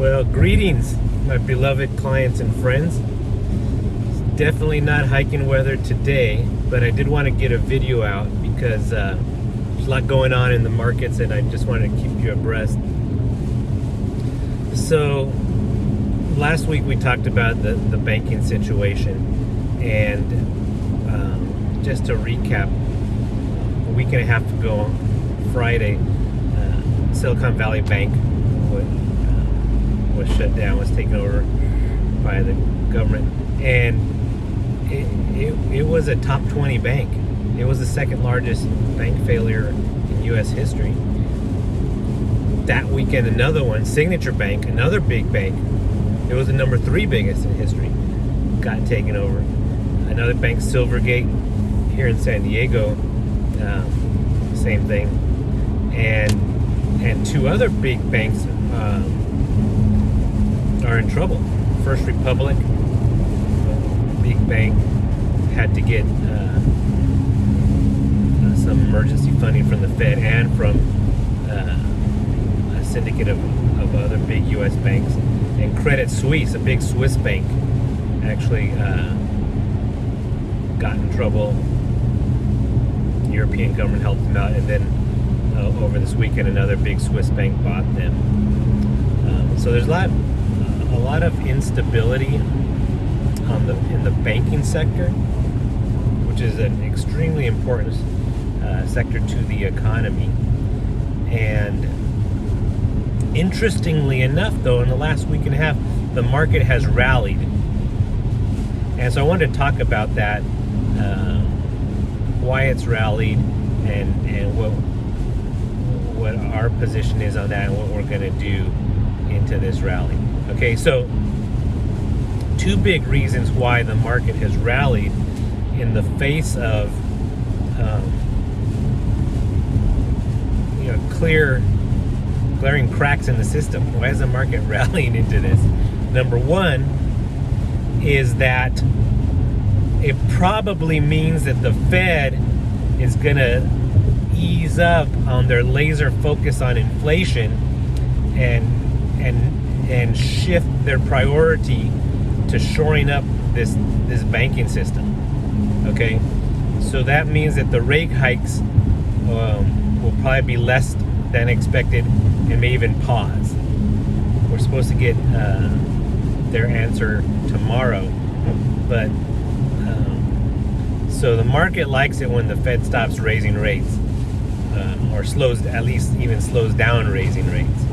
Well, greetings, my beloved clients and friends. It's definitely not hiking weather today, but I did want to get a video out because there's a lot going on in the markets and I just wanted to keep you abreast. So, last week we talked about the banking situation, and just to recap, a week and a half ago, Friday, Silicon Valley Bank was shut down, was taken over by the government, and it was a top 20 bank. It was the second largest bank failure in U.S. history. That weekend, another one, Signature Bank, another big bank, it was the number 3 biggest in history, got taken over. Another bank, Silvergate, here in San Diego, same thing, and 2 other big banks are in trouble. First Republic, big bank, had to get some emergency funding from the Fed and from a syndicate of other big U.S. banks. And Credit Suisse, a big Swiss bank, actually got in trouble. The European government helped them out, and then over this weekend, another big Swiss bank bought them. So there's a lot of instability in the banking sector, which is an extremely important sector to the economy. And interestingly enough, though, in the last week and a half, the market has rallied. And so I wanted to talk about that, why it's rallied, and what our position is on that, and what we're going to do into this rally. Okay, so 2 big reasons why the market has rallied in the face of glaring cracks in the system. Why is the market rallying into this? Number 1 is that it probably means that the Fed is going to ease up on their laser focus on inflation and shift their priority to shoring up this banking system. Okay, so that means that the rate hikes will probably be less than expected and may even pause. We're supposed to get their answer tomorrow, but so the market likes it when the Fed stops raising rates, or slows down raising rates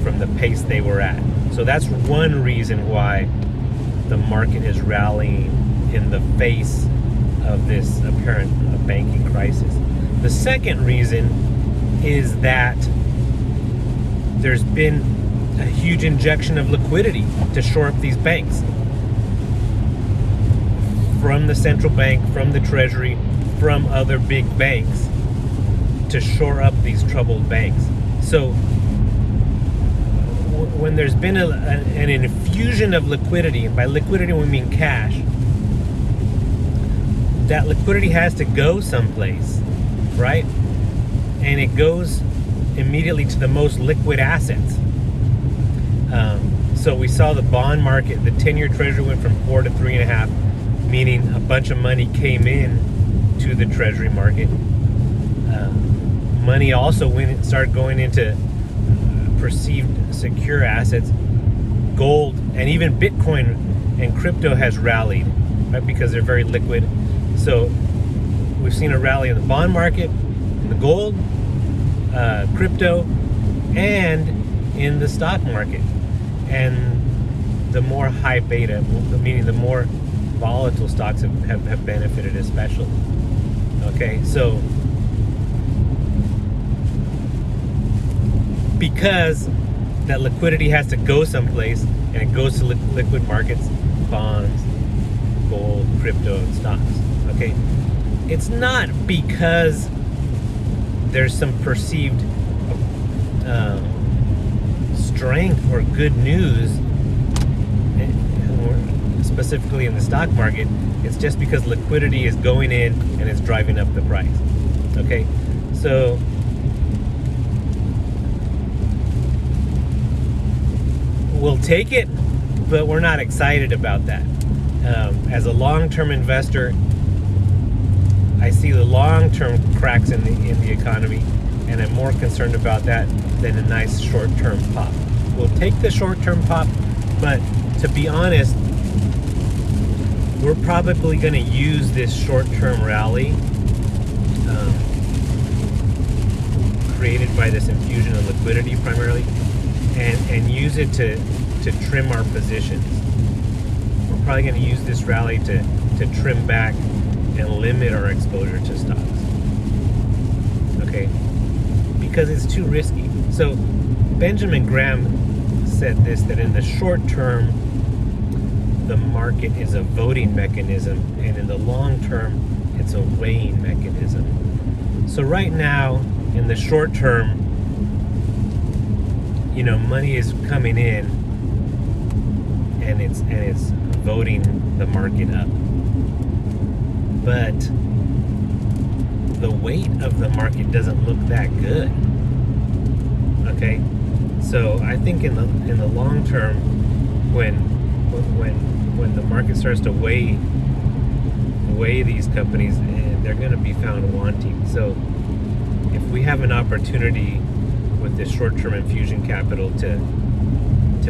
from the pace they were at. So that's one reason why the market is rallying in the face of this apparent banking crisis. The second reason is that there's been a huge injection of liquidity to shore up these banks from the central bank, from the Treasury, from other big banks to shore up these troubled banks. So when there's been an infusion of liquidity, and by liquidity we mean cash, that liquidity has to go someplace, right? And it goes immediately to the most liquid assets. So we saw the bond market, the 10-year Treasury went from 4 to 3.5, meaning a bunch of money came in to the Treasury market. Money also started going into perceived secure assets. Gold and even Bitcoin and crypto has rallied, right, because they're very liquid. So we've seen a rally in the bond market, in the gold, crypto, and in the stock market. And the more high beta, meaning the more volatile stocks have benefited especially. Okay, so because that liquidity has to go someplace, and it goes to liquid markets, bonds, gold, crypto, and stocks. Okay, it's not because there's some perceived strength or good news, specifically in the stock market. It's just because liquidity is going in and it's driving up the price. Okay, so we'll take it, but we're not excited about that. As a long-term investor, I see the long-term cracks in the economy, and I'm more concerned about that than a nice short-term pop. We'll take the short-term pop, but to be honest, we're probably going to use this short-term rally created by this infusion of liquidity primarily, and use it to trim our positions. We're probably going to use this rally to trim back and limit our exposure to stocks. Okay? Because it's too risky. So Benjamin Graham said this, that in the short term, the market is a voting mechanism, and in the long term, it's a weighing mechanism. So right now, in the short term, money is coming in, and it's voting the market up. But the weight of the market doesn't look that good. Okay, so I think in the long term, when the market starts to weigh these companies, they're going to be found wanting. So if we have an opportunity with this short-term infusion capital to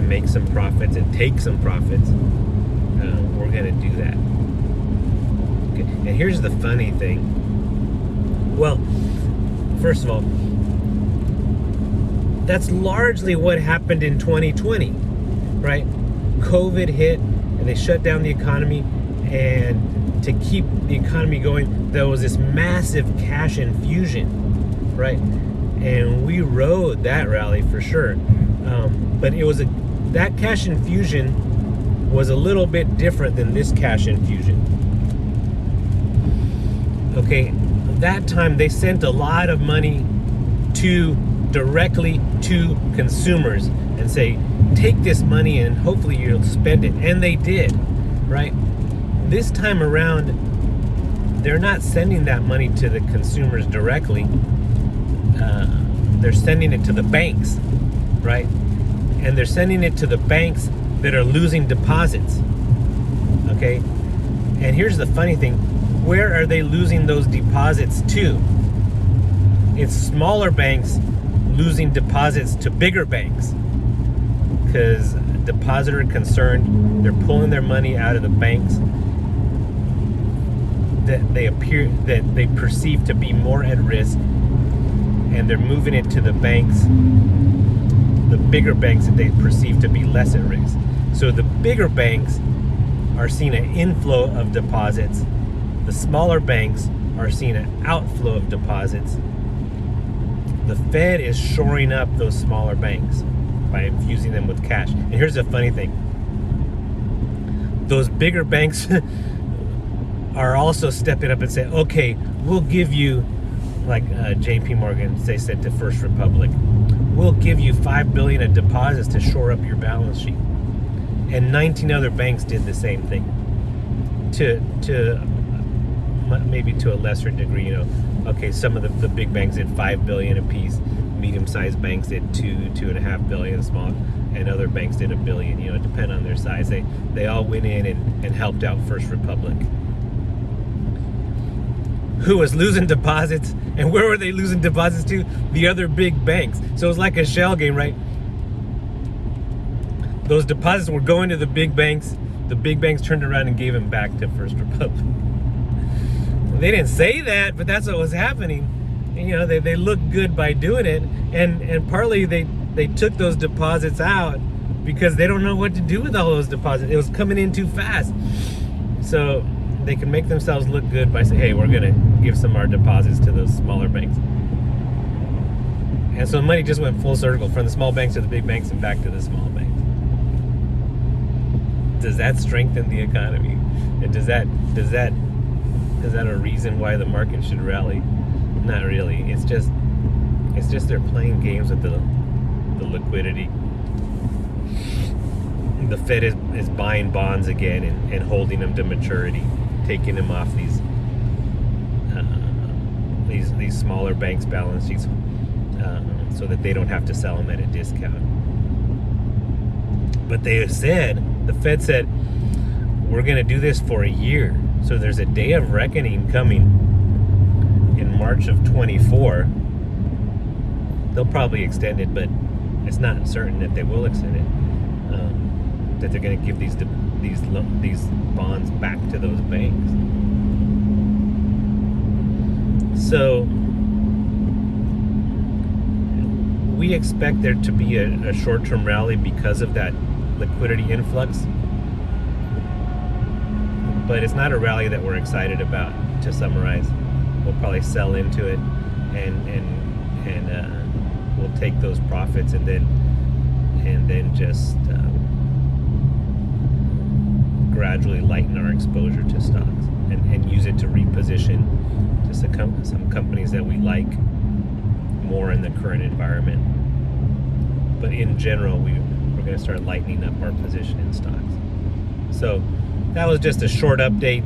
make some profits and take some profits, we're going to do that. Okay. And here's the funny thing. Well, first of all, that's largely what happened in 2020, right? COVID hit and they shut down the economy, and to keep the economy going, there was this massive cash infusion, right? And we rode that rally for sure. But that cash infusion was a little bit different than this cash infusion. Okay, that time they sent a lot of money directly to consumers and say, take this money and hopefully you'll spend it. And they did, right? This time around, they're not sending that money to the consumers directly. They're sending it to the banks, right? And they're sending it to the banks that are losing deposits, okay? And here's the funny thing. Where are they losing those deposits to? It's smaller banks losing deposits to bigger banks, because depositor concerned, they're pulling their money out of the banks that they perceive to be more at risk, and they're moving it to the banks, the bigger banks that they perceive to be less at risk. So the bigger banks are seeing an inflow of deposits. The smaller banks are seeing an outflow of deposits. The Fed is shoring up those smaller banks by infusing them with cash. And here's the funny thing. Those bigger banks are also stepping up and saying, okay, we'll give you, like JP Morgan, they said to First Republic, we'll give you $5 billion in deposits to shore up your balance sheet. And 19 other banks did the same thing. To maybe to a lesser degree, okay, some of the big banks did $5 billion apiece, medium-sized banks did $2.5 billion, small, and other banks did $1 billion. It depends on their size. They all went in and helped out First Republic, who was losing deposits. And where were they losing deposits to? The other big banks. So it was like a shell game, right? Those deposits were going to the big banks. The big banks turned around and gave them back to First Republic. They didn't say that, but that's what was happening. And, they looked good by doing it, and partly they took those deposits out because they don't know what to do with all those deposits. It was coming in too fast. So they can make themselves look good by saying, hey, we're going to give some of our deposits to those smaller banks. And so money just went full circle from the small banks to the big banks and back to the small banks. Does that strengthen the economy? And is that a reason why the market should rally? Not really. It's just they're playing games with the liquidity. The Fed is buying bonds again and holding them to maturity, taking them off these smaller banks' balance sheets, so that they don't have to sell them at a discount. But they said, the Fed said, we're going to do this for a year. So there's a day of reckoning coming in March of 24. They'll probably extend it, but it's not certain that they will extend it. That they're going to give these bonds back to those banks. So we expect there to be a short-term rally because of that liquidity influx, but it's not a rally that we're excited about. To summarize, we'll probably sell into it, and we'll take those profits and then just gradually lighten our exposure to stocks and use it to reposition to some companies that we like more in the current environment. But in general, we're going to start lightening up our position in stocks. So that was just a short update.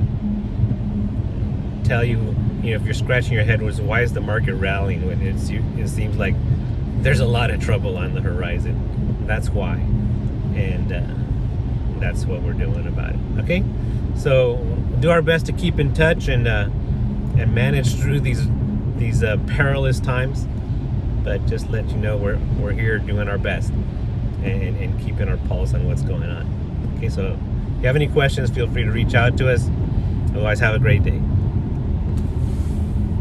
Tell you, if you're scratching your head, why is the market rallying when it seems like there's a lot of trouble on the horizon? That's why, and that's what we're doing about it. Okay, so do our best to keep in touch and manage through these perilous times. But just let you know we're here doing our best and keeping our pulse on what's going on. Okay, so if you have any questions, feel free to reach out to us. Otherwise, have a great day.